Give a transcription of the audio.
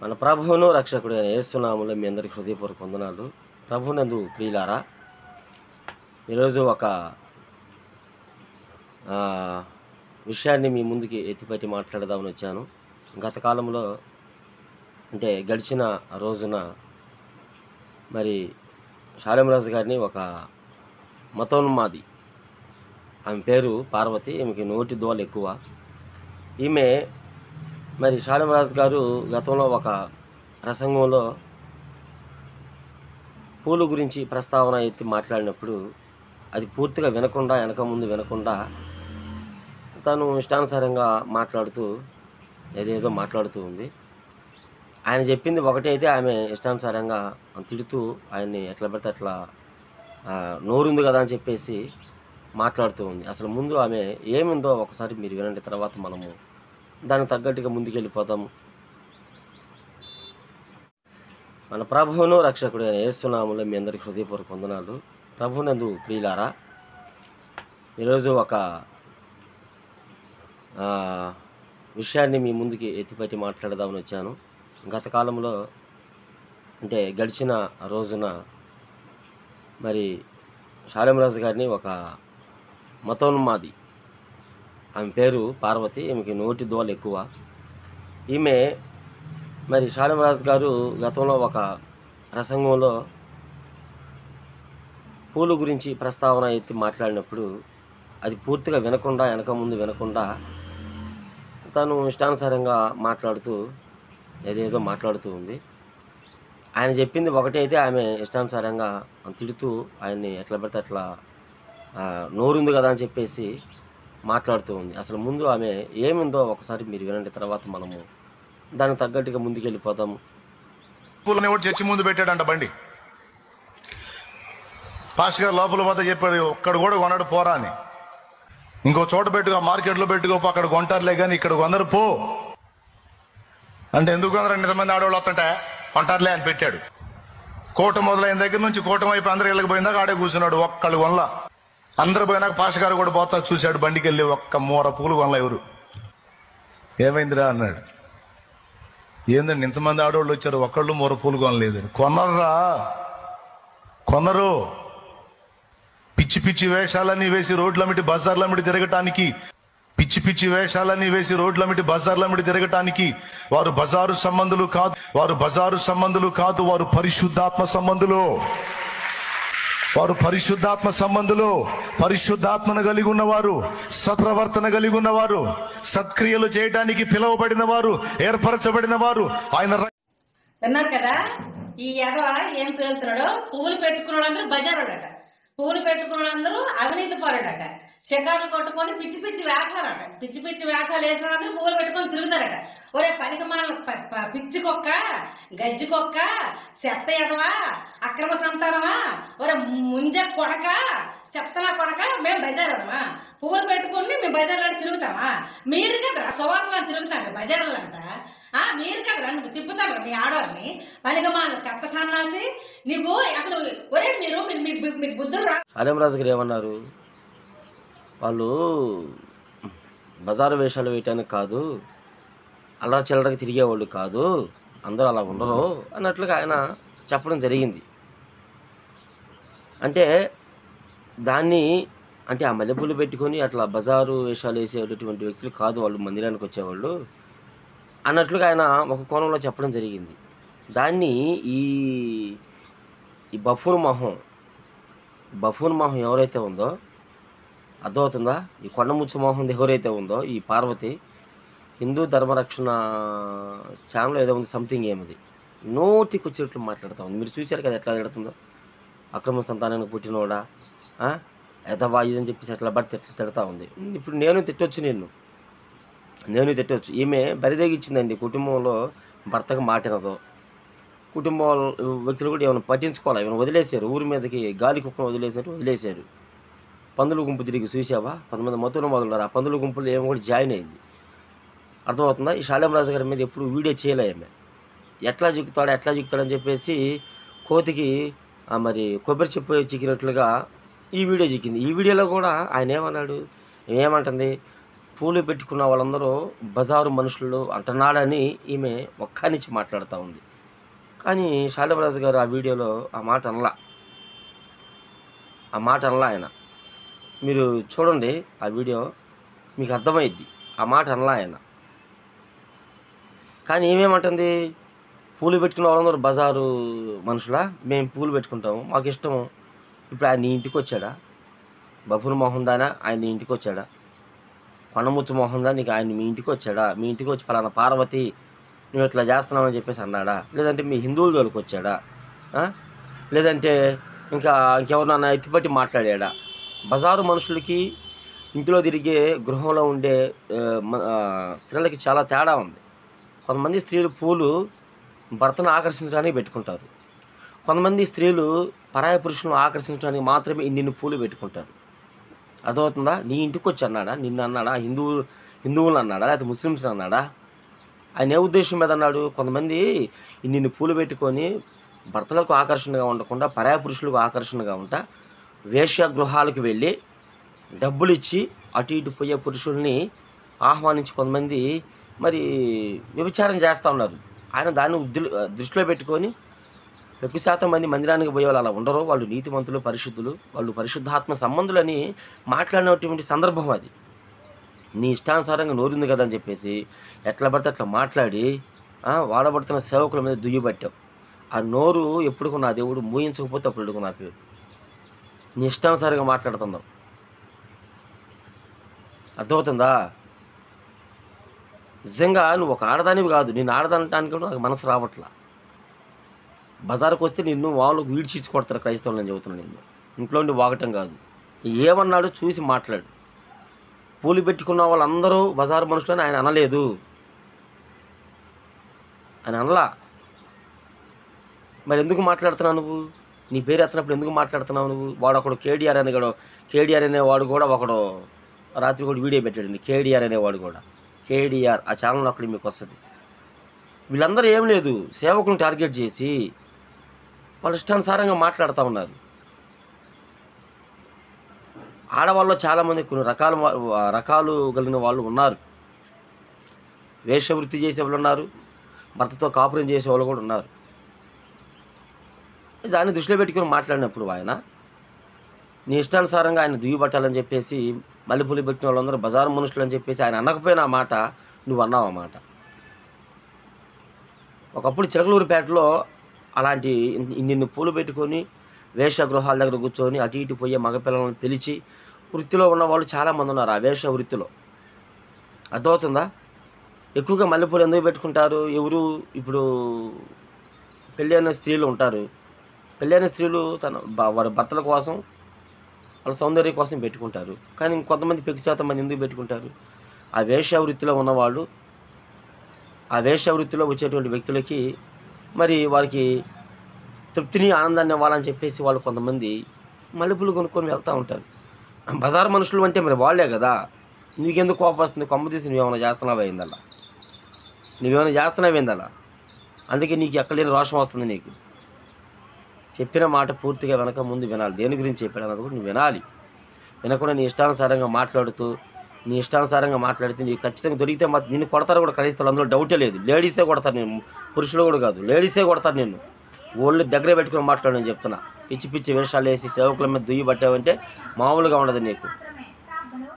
మన ప్రభువును రక్షకుడైన యేసునామములో మీ అందరికీ హృదయపూర్వక వందనాలు. ప్రభువునందు ప్రియులారా, ఈరోజు ఒక విషయాన్ని మీ ముందుకి ఎత్తిపట్టి మాట్లాడదామని వచ్చాను. గత కాలంలో అంటే గడిచిన రోజున మరి షాలేంరాజు గారిని ఒక మతోన్మాది, ఆమె పేరు పార్వతి, ఈమెకి నోటి దోల ఎక్కువ. ఈమె మరి షాలేంరాజు గారు గతంలో ఒక ప్రసంగంలో పూలు గురించి ప్రస్తావన ఎత్తి మాట్లాడినప్పుడు అది పూర్తిగా వినకుండా, వెనక ముందు వినకుండా తను ఇష్టానుసారంగా మాట్లాడుతూ ఏదేదో మాట్లాడుతూ ఉంది. ఆయన చెప్పింది ఒకటైతే ఆమె ఇష్టానుసారంగా తిడుతూ ఆయన్ని ఎట్లా పడితే అట్లా నోరుంది కదా అని చెప్పేసి మాట్లాడుతూ ఉంది. అసలు ముందు ఆమె ఏమిందో ఒకసారి మీరు వినండి, తర్వాత మనము దానికి తగ్గట్టుగా ముందుకెళ్ళిపోతాము. మన ప్రభువును రక్షకుడైన యేసునామములో మీ అందరికీ హృదయపూర్వక వందనాలు. ప్రభువునందు ప్రియులారా, ఈరోజు ఒక విషయాన్ని మీ ముందుకి ఎత్తిపట్టి మాట్లాడదామని వచ్చాను. గత కాలంలో అంటే గడిచిన రోజున మరి షాలేంరాజు గారిని ఒక మతోన్మాది, ఆమె పేరు పార్వతి, ఈమెకి నోటి దోల ఎక్కువ. ఈమె మరి షాలేంరాజు గారు గతంలో ఒక ప్రసంగంలో పూలు గురించి ప్రస్తావన ఎత్తి మాట్లాడినప్పుడు అది పూర్తిగా వినకుండా, వెనక ముందు వినకుండా తను ఇష్టానుసారంగా మాట్లాడుతూ ఏదేదో మాట్లాడుతూ ఉంది. ఆయన చెప్పింది ఒకటైతే ఆమె ఇష్టానుసారంగా తిడుతూ ఆయన్ని ఎట్లా పడితే అట్లా నోరుంది కదా అని చెప్పేసి మాట్లాడుతూ ఉంది. అసలు ముందు ఆమె ఏమిందో ఒకసారి మీరు వినండి, తర్వాత మనము దానికి తగ్గట్టుగా ముందుకెళ్ళిపోతాము. పూలని కూడా చర్చి ముందు పెట్టాడంట బండి. పాస్టర్ గారు లోపల పోతే చెప్పాడు, ఒక్కడ కూడా కొనడు పోరా అని. ఇంకో చోట పెట్టుకో, మార్కెట్లో పెట్టుకో, అక్కడ కొంటారులే కానీ ఇక్కడ కొందరు పో అంటే ఎందుకు కొందరు 2 మంది ఆడవాళ్ళు వస్తుంటే కొంటారులే అని పెట్టాడు. కూటమి మొదలైన దగ్గర నుంచి కూటమి వైపు అందరు ఇళ్ళకి పోయిందాక ఆడే కూర్చున్నాడు. ఒక్కళ్ళు కొనలా. అందరు పోయినాక పాస్టర్ గారు కూడా పోతా చూశాడు, బండికి వెళ్ళి ఒక్క మూర పూలు కొనలా. ఎవరు ఏమైందిరా అన్నాడు. ఏందండి ఇంతమంది ఆడవాళ్ళు వచ్చారు, ఒక్కళ్ళు మూర పూలు కొనలేదు. కొనరురా, కొనరు. పిచ్చి పిచ్చి వేషాలన్నీ వేసి రోడ్లమిటి బజార్లమిటి తిరగటానికి, పిచ్చి పిచ్చి వేషాలన్నీ వేసి రోడ్లమిటి బజార్లమిటి తిరగటానికి వారు బజారు సంబంధులు కాదు, వారు బజారు సంబంధులు కాదు, వారు పరిశుద్ధాత్మ సంబంధులు. వారు పరిశుద్ధాత్మ సంబంధులు, పరిశుద్ధాత్మను కలిగి ఉన్నవారు, సత్ప్రవర్తన కలిగి ఉన్నవారు, సత్క్రియలు చేయడానికి పిలువబడిన వారు, ఏర్పరచబడిన వారు. ఆయన విన్నారు కదా, ఈ ఎదవ ఏం పేలుతున్నాడో. పువ్వులు పెట్టుకున్నాడు బజారుడట, పువ్వులు పెట్టుకున్నందరూ అవినీతి పరుడట, షికారు కొట్టుకొని పిచ్చి పిచ్చి వేషాలట, పిచ్చి పిచ్చి వేషాలు వేసినందరూ పువ్వులు పెట్టుకొని తిరుగుతారట. ఒరే పనికిమాల పిచ్చి కుక్క, గజ్జి కుక్క, చెత్త ఎదవా, అక్రమ సంతానమా, ఒరే ముంజ కొడక, చెత్తనా కొడక, మేము బజారుమా పువ్వులు పెట్టుకుని మేము బజార్లో తిరుగుతామా? మీరు కదా సువార్తలో తిరుగుతారు బజార్లో అంతా. మీరు కదా నువ్వు తిప్పుతారు మీ ఆడవారిని, పనికిమాల చెత్త సన్నాసి నీకు. అసలు ఒరే మీరు మీకు బుద్ధులు రా. షాలేంరాజు గారు ఏమన్నారు, వాళ్ళు బజారు వేషాలు వేయటానికి కాదు, అలా చిల్లరకి తిరిగేవాళ్ళు కాదు, అందరూ అలా ఉండరు అన్నట్లుగా ఆయన చెప్పడం జరిగింది. అంటే దాన్ని అంటే ఆ మల్లెపూలు పెట్టుకొని అట్లా బజారు వేషాలు వేసేటటువంటి వ్యక్తులు కాదు వాళ్ళు మందిరానికి వచ్చేవాళ్ళు అన్నట్లుగా ఆయన ఒక కోణంలో చెప్పడం జరిగింది. దాన్ని ఈ బఫూన్ మొహం ఎవరైతే ఉందో అర్థమవుతుందా? ఈ కొండముచ్చు మొహం ఎవరైతే ఉందో ఈ పార్వతి, హిందూ ధర్మరక్షణ ఛానల్ ఏదో ఉంది, సంథింగ్ ఏమిది, నోటికి వచ్చినట్లు మాట్లాడుతూ ఉంది. మీరు చూశారు కదా ఎట్లా తిడుతుందో. అక్రమ సంతానానికి పుట్టినోడా, ఎదవా ఇదని చెప్పేసి ఎట్లా పడితే ఎట్లా తిడతా ఉంది. ఇప్పుడు నేను తిట్టవచ్చు. ఈమె బరిదేగిచ్చిందండి. కుటుంబంలో భర్తకు మాటినదో, కుటుంబం వ్యక్తులు కూడా ఏమైనా పట్టించుకోవాలి, ఏమైనా వదిలేశారు. ఊరి మీదకి గాలి కుక్కను వదిలేశారు. పందుల గుంపు తిరిగి చూసావా, 10 మంది మతులు మొదలున్నారు. ఆ పందుల గుంపులు ఏమో కూడా జాయిన్ అయింది. అర్థమవుతుందా? ఈ షాలేంరాజు గారి మీద ఎప్పుడు వీడియో చేయలే ఆమె. ఎట్లా చిక్కుతాడని చెప్పేసి కోతికి మరి కొబ్బరి చెప్పు చిక్కినట్లుగా ఈ వీడియో చిక్కింది. ఈ వీడియోలో కూడా ఆయన ఏమన్నాడు, ఏమంటుంది, పూలు పెట్టుకున్న వాళ్ళందరూ బజారు మనుషులు అంటున్నాడని ఈమె ఒక్కనిచ్చి మాట్లాడుతూ ఉంది. కానీ శాలిమరాజు గారు ఆ వీడియోలో ఆ మాట అనలా ఆయన. మీరు చూడండి ఆ వీడియో, మీకు అర్థమైద్ది. ఆ మాట అనలా ఆయన. కానీ ఏమేమంటుంది, పూలు పెట్టుకున్న వాళ్ళందరూ బజారు మనుషులా, మేము పూలు పెట్టుకుంటాము, మాకు ఇష్టము. ఇప్పుడు ఆయన నీ ఇంటికి వచ్చాడా? బఫూర్ మోహన్ దానా ఆయన నీ ఇంటికి వచ్చాడా? కొండముచ్చు మోహన్ దా నీకు ఆయన మీ ఇంటికి వచ్చాడా? మీ ఇంటికి వచ్చి ఫలానా పార్వతి నువ్వు ఇట్లా చేస్తున్నావని చెప్పేసి అన్నాడా? లేదంటే మీ హిందువుల జోలికి వచ్చాడా? లేదంటే ఇంకెవరినన్నా ఎత్తిపట్టి మాట్లాడాడా? బజారు మనుషులకి ఇంట్లో తిరిగే గృహంలో ఉండే స్త్రీలకి చాలా తేడా ఉంది. కొంతమంది స్త్రీలు పూలు భర్తను ఆకర్షించడానికి పెట్టుకుంటారు. కొంతమంది స్త్రీలు పరాయి పురుషులను ఆకర్షించడానికి మాత్రమే ఇన్ని పూలు పెట్టుకుంటారు. అర్థమవుతుందా? నీ ఇంటికి వచ్చి అన్నాడా? నిన్ను అన్నాడా? హిందువులను అన్నాడా? లేకపోతే ముస్లిమ్స్ని అన్నాడా? ఆయన ఏ ఉద్దేశం మీద అన్నాడు? కొంతమంది ఇన్ని పూలు పెట్టుకొని భర్తలకు ఆకర్షణగా ఉండకుండా పరాయి పురుషులకు ఆకర్షణగా ఉంటా వేశ్య గృహాలకు వెళ్ళి డబ్బులు ఇచ్చి అటు ఇటు పోయే పురుషుల్ని ఆహ్వానించి కొంతమంది మరి వ్యభిచారం చేస్తూ ఉన్నారు. ఆయన దాన్ని దృష్టిలో పెట్టుకొని ఎక్కువ శాతం మంది మందిరానికి పోయే వాళ్ళు అలా ఉండరు. వాళ్ళు నీతిమంతులు, పరిశుద్ధులు, వాళ్ళు పరిశుద్ధాత్మ సంబంధులని మాట్లాడినటువంటి సందర్భం అది. నీ ఇష్టానుసారంగా నోరుంది కదా అని చెప్పేసి ఎట్లా పడితే అట్లా మాట్లాడి వాడబడుతున్న సేవకుల మీద దుయ్యబట్టావు. ఆ నోరు ఎప్పుడు నా దేవుడు మూయించకపోతే అప్పుడు నా పేరు. నీ ఇష్టానుసారంగా మాట్లాడుతున్నావు. అర్థమవుతుందా? నిజంగా నువ్వు ఒక ఆడదానివి కాదు. నేను ఆడదానటానికి కూడా నాకు మనసు రావట్లా. బజారుకు వస్తే నిన్ను వాళ్ళు వీడ్చిచ్చి కొడతారు క్రైస్తవులు. నేను చెబుతున్నాను, నిన్ను ఇంట్లో ఉండి వాగటం కాదు. ఏమన్నాడు చూసి మాట్లాడు. పూలు పెట్టుకున్న వాళ్ళందరూ బజారు మనుషులని ఆయన అనలేదు. ఆయన అనలా. మరి ఎందుకు మాట్లాడుతున్నావు నువ్వు? నీ పేరు ఎత్తినప్పుడు ఎందుకు మాట్లాడుతున్నావు నువ్వు? వాడు ఒకడు కేడీఆర్ అనేవాడు కూడా ఒకడు రాత్రి కూడా వీడియో పెట్టాడు. కేడీఆర్ అనేవాడు కూడా, కేడీఆర్ ఆ ఛానల్ అక్కడ మీకు వస్తుంది. వీళ్ళందరూ ఏం లేదు, సేవకులను టార్గెట్ చేసి వాళ్ళ ఇష్టానుసారంగా మాట్లాడుతూ ఉన్నారు. ఆడవాళ్ళు చాలామంది కొన్ని రకాలు కలిగిన వాళ్ళు ఉన్నారు. వేషవృత్తి చేసే వాళ్ళు ఉన్నారు, భర్తతో కాపురం చేసే వాళ్ళు కూడా ఉన్నారు. దాన్ని దృష్టిలో పెట్టుకుని మాట్లాడినప్పుడు ఆయన నీ ఇష్టానుసారంగా ఆయన దుయ్యబట్టాలని చెప్పేసి మల్లెపూలు పెట్టిన వాళ్ళందరూ బజారు మనుషులు అని చెప్పేసి ఆయన అనకపోయినా ఆ మాట నువ్వు అన్నావు. ఆ మాట ఒకప్పుడు చిలకలూరుపేటలో అలాంటి ఇన్ని పూలు పెట్టుకొని వేషగృహాల దగ్గర కూర్చొని అటు ఇటు పోయే మగపిల్లలను పిలిచి వృత్తిలో ఉన్న వాళ్ళు చాలామంది ఉన్నారు. ఆ వేష వృత్తిలో. అర్థమవుతుందా? ఎక్కువగా మల్లెపూలు ఎందుకు పెట్టుకుంటారు? ఎవరు ఇప్పుడు పెళ్ళైన స్త్రీలు ఉంటారు. పెళ్ళైన స్త్రీలు వారి భర్తల కోసం, వాళ్ళ సౌందర్యం కోసం పెట్టుకుంటారు. కానీ కొంతమంది పెక్కు శాతం మంది ఎందుకు పెట్టుకుంటారు? ఆ వేష వృత్తిలో ఉన్నవాళ్ళు, ఆ వేష వృత్తిలో వచ్చేటువంటి వ్యక్తులకి మరి వారికి తృప్తిని, ఆనందాన్ని ఇవ్వాలని చెప్పేసి వాళ్ళు కొంతమంది మల్లెపూలు కొనుక్కొని వెళ్తూ ఉంటారు. బజారు మనుషులు అంటే మరి వాళ్ళే కదా. నీకెందుకు కోపం వస్తుంది? కొమ్మ తీసి నువ్వేమైనా చేస్తున్నావేందలా? అందుకే నీకు ఎక్కడలేని రోషం వస్తుంది. నీకు చెప్పిన మాట పూర్తిగా వెనక ముందు వినాలి. దేని గురించి చెప్పాడు అన్నది కూడా నువ్వు వినాలి. వినకుండా నీ ఇష్టానుసారంగా మాట్లాడితే నీకు ఖచ్చితంగా దొరికితే నిన్ను కొడతారు కూడా క్రైస్తవులు, అందులో డౌటే లేదు. లేడీసే కొడతారు నేను, పురుషులు కూడా కాదు, లేడీసే కొడతారు నిన్ను. ఓళ్ళు దగ్గర పెట్టుకుని మాట్లాడు. నేను చెప్తున్నా, పిచ్చి వేషాలు వేసి సేవకుల మీద దుయ్యి పట్టావంటే మామూలుగా ఉండదు నీకు.